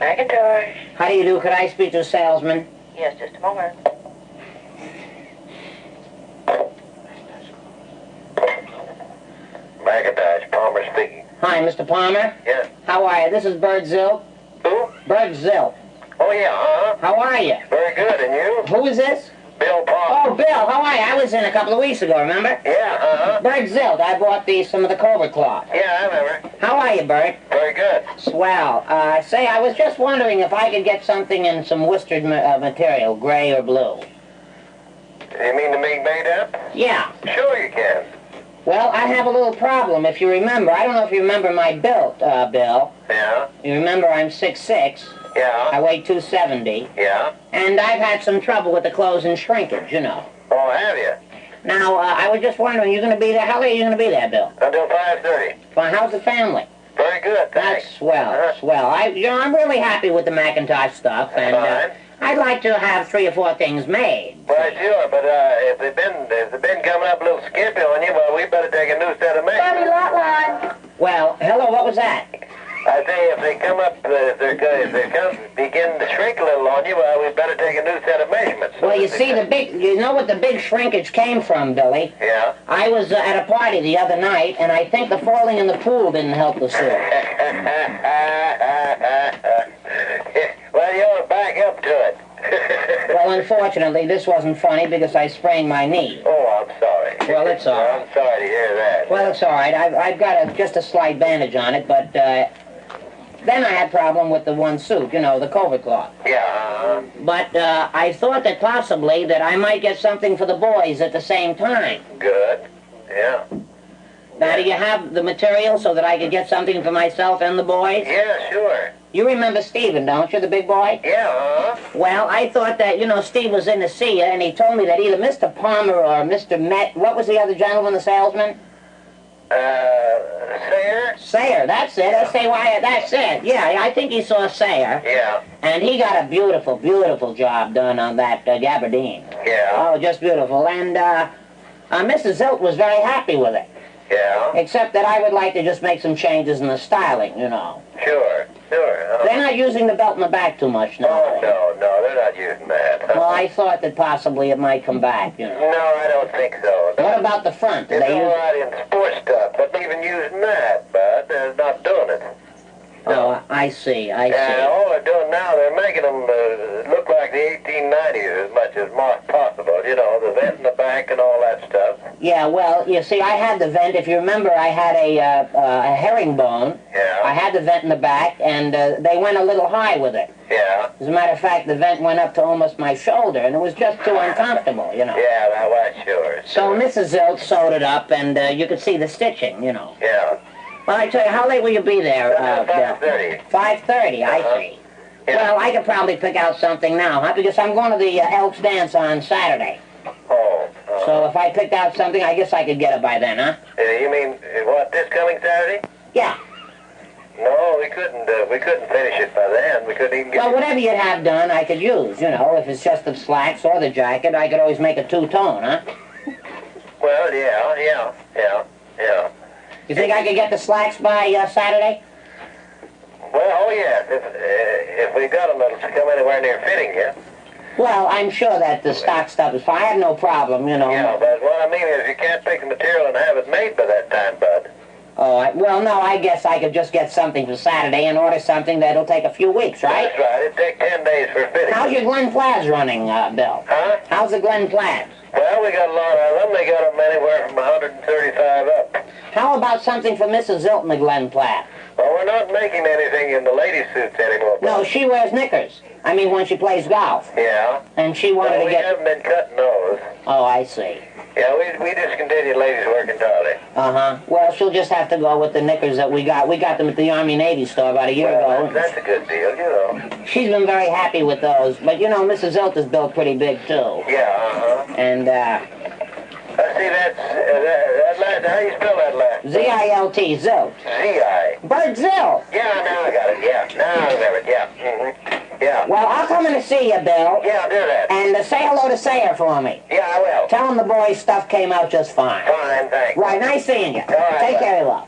McIntosh. How do you do? Could I speak to a salesman? Yes, just a moment. McIntosh, Palmer speaking. Hi, Mr. Palmer. Yes. How are you? This is Bert Zilt. Who? Bert Zilt. Oh, yeah, huh? How are you? Very good, and you? Who is this? Bill Palmer. Oh, Bill, how are you? I was in a couple of weeks ago, remember? Yeah, uh-huh. Bert Zilt. I bought some of the cobra cloth. Yeah, I remember. How are you, Bert? Very good. Swell. Say, I was just wondering if I could get something in some worsted material, gray or blue. You mean to be made up? Yeah. Sure you can. Well, I have a little problem, if you remember. I don't know if you remember my build, Bill. Yeah, You remember I'm 6'6". I yeah, weigh 270. yeah. And I've had some trouble with the clothes and shrinkage, you know. Oh, have you? Now, I was just wondering, you're going to be there? How late are you going to be there, Bill? Until 5:30. Well, how's the family? Very good, thanks. That's swell, Uh-huh. swell. I'm really happy with the McIntosh stuff, and Fine. I'd like to have 3 or 4 things made. Well, sure, but if they've been coming up a little skimpy on you, well, we better take a new set of measurements. lot line. Well, hello, what was that? I say, if they come up, if they come begin to shrink a little on you, well, we better take a new set of measurements. Well, you see, you know what the big shrinkage came from, Billy? Yeah. I was at a party the other night, and I think the falling in the pool didn't help the suit. Well, you ought to back up to it. Well, unfortunately, this wasn't funny because I sprained my knee. Oh, I'm sorry. Well, it's all right. I'm sorry to hear that. Well, it's all right. I've got just a slight bandage on it, but then I had problem with the one suit, you know, the cobra cloth. Yeah. But I thought that possibly that I might get something for the boys at the same time. Good. Yeah. Now, do you have the material so that I could get something for myself and the boys? Yeah, sure. You remember Steven, don't you, the big boy? Yeah. Well, I thought that, you know, Steve was in to see you, and he told me that either Mr. Palmer or Mr. Met, what was the other gentleman, the salesman? Sayer? Sayer, that's it. S-A-Y, that's it. Yeah, I think he saw Sayer. Yeah. And he got a beautiful, beautiful job done on that gabardine. Yeah. Oh, just beautiful. And Mrs. Zilt was very happy with it. Yeah. Except that I would like to just make some changes in the styling, you know. Sure. They're not using the belt in the back too much now. Oh, no, they're not using that. Well, I thought that possibly it might come back, you know. No, I don't think so. What about the front? Do It's they all use... right in sports stuff, but even using that, but they're not doing it. Oh, I see. Yeah, all they're doing now, they're making them look like the 1890s as much as possible. You know, the vent in the back and all that stuff. Yeah, well, you see, I had the vent. If you remember, I had a herringbone. Yeah. I had the vent in the back, and they went a little high with it. Yeah. As a matter of fact, the vent went up to almost my shoulder, and it was just too uncomfortable, you know. Yeah, that was sure. So Mrs. Zilt sewed it up, and you could see the stitching, you know. Yeah. Well, I tell you, how late will you be there, Bill? 5:30. 5:30, I see. Yeah. Well, I could probably pick out something now, huh? Because I'm going to the Elks dance on Saturday. Oh. So if I picked out something, I guess I could get it by then, huh? You mean what? This coming Saturday? Yeah. No, we couldn't. We couldn't finish it by then. We couldn't even get. Well, whatever you'd have done, I could use. You know, if it's just the slacks or the jacket, I could always make a two-tone, huh? Well, yeah. You think I could get the slacks by Saturday? Well, oh yes. If we got them, it'll come anywhere near fitting you. Well, I'm sure that the stock stuff is fine. I have no problem, you know. Yeah, but what I mean is you can't pick the material and have it made by that time, bud. Oh, well, no, I guess I could just get something for Saturday and order something that'll take a few weeks, right? That's right. It'd take 10 days for fitting. How's your Glen Plaids running, Bill? Huh? How's the Glen Plaids? Well, we got a lot of them. They got them anywhere from 135 up. How about something for Mrs. Zilt in the Glen Plaid? Well, we're not making anything in the lady suits anymore. Bud. No, she wears knickers. I mean, when she plays golf. Yeah. And she wanted Well, to we get... haven't been cutting those. Oh, I see. Yeah, we discontinued ladies working dolly. Uh-huh. Well, she'll just have to go with the knickers that we got. We got them at the Army-Navy store about a year ago. That's a good deal, you know. She's been very happy with those. But, you know, Mrs. Zilt is built pretty big, too. Yeah, uh-huh. And, See, that last, how you spell that last? Z-I-L-T, Zilt. Z-I. Bert Zilt. Yeah, now I got it, yeah. Now I remember it, yeah. Mm-hmm. Yeah. Well, I'll come in to see you, Bill. Yeah, I'll do that. And say hello to Sayer for me. Yeah, I will. Tell him the boys' stuff came out just fine. Fine, thanks. Right, nice seeing you. All right, Take bye. care, love.